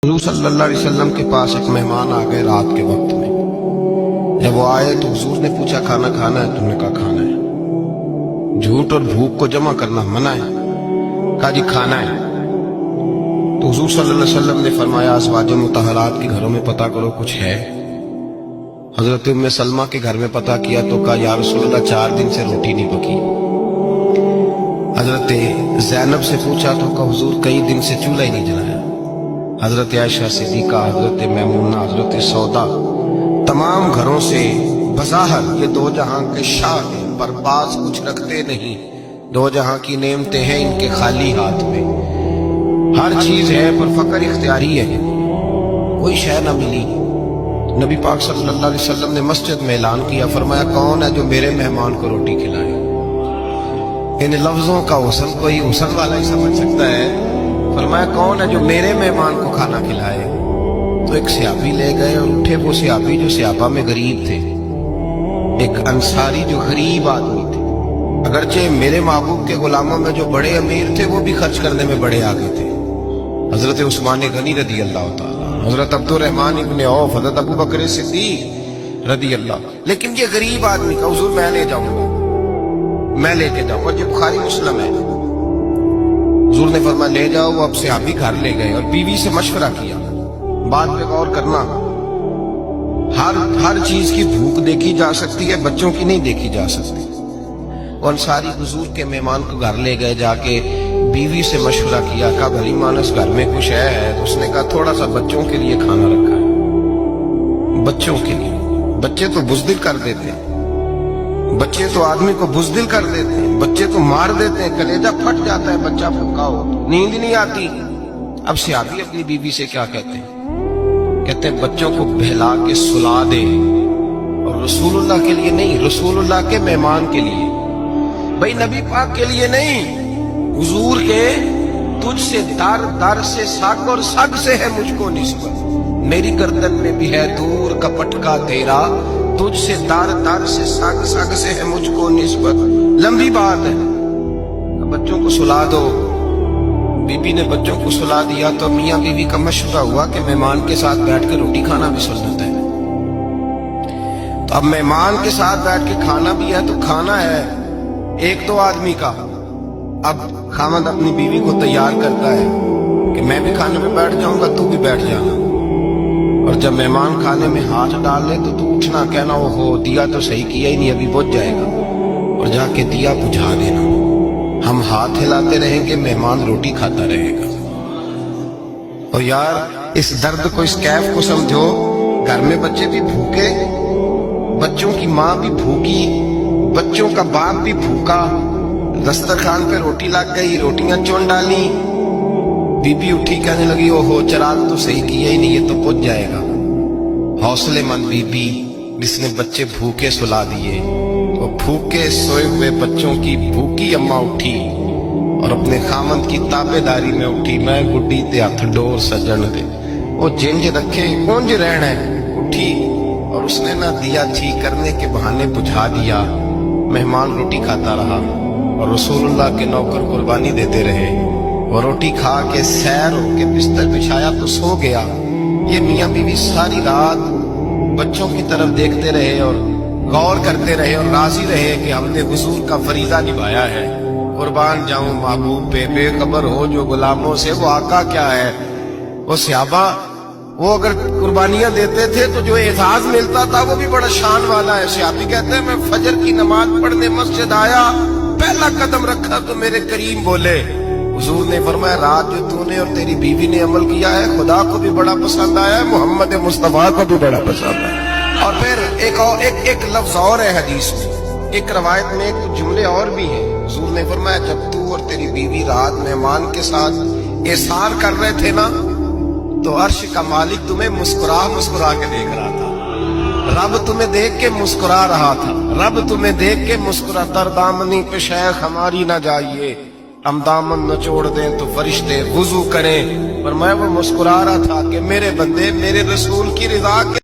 حضور صلی اللہ علیہ وسلم کے پاس ایک مہمان آ گئے رات کے وقت میں. جب وہ آئے تو حضور نے پوچھا کھانا کھانا ہے؟ تم نے کہا کھانا ہے. جھوٹ اور بھوک کو جمع کرنا منع ہے. کہا جی کھانا ہے. تو حضور صلی اللہ علیہ وسلم نے فرمایا ازواج مطہرات کے گھروں میں پتہ کرو کچھ ہے. حضرت ام سلمہ کے گھر میں پتہ کیا تو کہا یا رسول اللہ 4 دن سے روٹی نہیں پکی. حضرت زینب سے پوچھا تو کہا حضور کئی دن سے چولہا ہی نہیں جلایا. حضرت عائشہ صدیقہ، حضرت میمونہ، حضرت سودا، تمام گھروں سے بظاہر یہ دو جہاں کے شاہ ہیں، پر پاس کچھ رکھتے نہیں. دو جہاں کی نعمتیں ہیں ان کے خالی ہاتھ میں. ہر چیز ہے پر فقر اختیاری ہے. کوئی شے نہ ملی. نبی پاک صلی اللہ علیہ وسلم نے مسجد میں اعلان کیا، فرمایا کون ہے جو میرے مہمان کو روٹی کھلائے. ان لفظوں کا حسن کوئی حسن والا ہی سمجھ سکتا ہے. فرمایا کون ہے جو میرے مہمان کو کھانا کھلائے. تو ایک صحابی لے گئے اور اٹھے. وہ صحابی جو صحابہ میں غریب تھے، ایک انصاری جو غریب آدمی تھے. اگرچہ میرے محبوب کے غلاموں میں جو بڑے امیر تھے وہ بھی خرچ کرنے میں بڑے آگے تھے. حضرت عثمان غنی رضی اللہ تعالیٰ، حضرت عبد الرحمن ابن عوف، حضرت ابو بکر صدیق رضی اللہ. لیکن یہ غریب آدمی کا حضور میں لے جاؤں گا، میں لے کے جاؤں گا. یہ بخاری مسلم ہے. حضور نے فرمایا لے جاؤ. وہ اب صحابی گھر لے گئے اور بیوی سے مشورہ کیا. بات پہ غور کرنا، ہر چیز کی بھوک دیکھی جا سکتی ہے، بچوں کی نہیں دیکھی جا سکتی. وہ انصاری حضور کے مہمان کو گھر لے گئے. جا کے بیوی سے مشورہ کیا. کہا بھلی مانس گھر میں کچھ ہے؟ تو اس نے کہا تھوڑا سا بچوں کے لیے کھانا رکھا ہے. بچوں کے لیے. بچے تو بزدل کر دیتے ہیں، بچے تو آدمی کو بزدل کر دیتے ہیں، بچے تو مار دیتے ہیں، کلیجہ پھٹ جاتا ہے بچہ بھوکا ہو، نیند نہیں آتی. اب صحابی اپنی بیوی سے کیا کہتے ہیں؟ کہتے ہیں بچوں کو بہلا کے سلا دے. اور رسول اللہ کے لیے نہیں، رسول اللہ کے مہمان کے لیے. بھائی نبی پاک کے لیے نہیں، حضور کے. تجھ سے در در سے سگ اور سگ سے ہے مجھ کو نسبت. میری گردن میں بھی ہے دور کا پٹکا تیرا، تجھ سے در در سے سگ سگ سے ہے مجھ کو نسبت. لمبی بات ہے. بچوں کو سلا دو. بی بی نے بچوں کو سلا دیا تو میاں بیوی کا مشورہ ہوا کہ مہمان کے ساتھ بیٹھ کے روٹی کھانا بھی سنت ہے. تو اب مہمان کے ساتھ بیٹھ کے کھانا بھی ہے تو کھانا ہے ایک دو آدمی کا. اب خاوند اپنی بیوی کو تیار کرتا ہے کہ میں بھی کھانے میں بیٹھ جاؤں گا، تو بھی بیٹھ جانا. اور جب مہمان کھانے میں ہاتھ ڈال لے تو اٹھنا، کہنا وہ ہو دیا تو صحیح کیا ہی نہیں، ابھی بجھ جائے گا. اور جا کے دیا بجھا دینا. ہم ہاتھ ہلاتے رہیں گے، مہمان روٹی کھاتا رہے گا. اور یار اس درد کو، اس کیف کو سمجھو. گھر میں بچے بھی بھوکے، بچوں کی ماں بھی بھوکی، بچوں کا باپ بھی بھوکا. دسترخوان پہ روٹی لگ گئی، روٹیاں چون ڈالی. بی بی اٹھی کہنے لگی او ہو چراغ تو صحیح کیا ہی نہیں، یہ تو پچ جائے گا. حوصلے مند بی بی جس نے بچے بھوکے سلا دیے. وہ بھوکے سوئے ہوئے بچوں کی بھوکی اماں اٹھی اور اپنے خامند کی تابے داری میں اٹھی. میں گڈی تے ہاتھ ڈور سجن دے، وہ جنج رکھے کونج رہنا ہے. اٹھی اور اس نے نہ دیا ٹھیک کرنے کے بہانے بجھا دیا. مہمان روٹی کھاتا رہا اور رسول اللہ کے نوکر قربانی دیتے رہے. وہ روٹی کھا کے سیر ہو کے بستر بچھایا تو سو گیا. یہ میاں بیوی ساری رات بچوں کی طرف دیکھتے رہے اور غور کرتے رہے اور راضی رہے کہ ہم نے حضور کا فریضہ نبھایا ہے. قربان جاؤں محبوب پہ، بے خبر ہو جو غلاموں سے وہ آقا کیا ہے. وہ صحابہ وہ اگر قربانیاں دیتے تھے تو جو اعزاز ملتا تھا وہ بھی بڑا شان والا ہے. صحابی کہتے ہیں میں فجر کی نماز پڑھنے مسجد آیا، پہلا قدم رکھا تو میرے کریم بولے. حضور نے فرمایا رات جو تو نے اور تیری بیوی نے عمل کیا ہے خدا کو بھی بڑا پسند آیا ہے، محمد مصطفیٰ کو بھی بڑا پسند آیا. اور پھر ایک لفظ اور ہے حدیث میں، ایک روایت میں ایک جملے اور بھی ہیں. حضور نے فرمایا جب تو اور تیری بیوی رات مہمان کے ساتھ احسان کر رہے تھے نا تو عرش کا مالک تمہیں مسکرا مسکرا کے دیکھ رہا تھا. رب تمہیں دیکھ کے مسکرا رہا تھا. رب تمہیں دیکھ کے مسکرا. تر دامنی پہ شیخ ہماری نہ جائیے، ہم دامن نہ چھوڑ دیں تو فرشتے وضو کریں. پر میں وہ مسکرا رہا تھا کہ میرے بندے میرے رسول کی رضا کے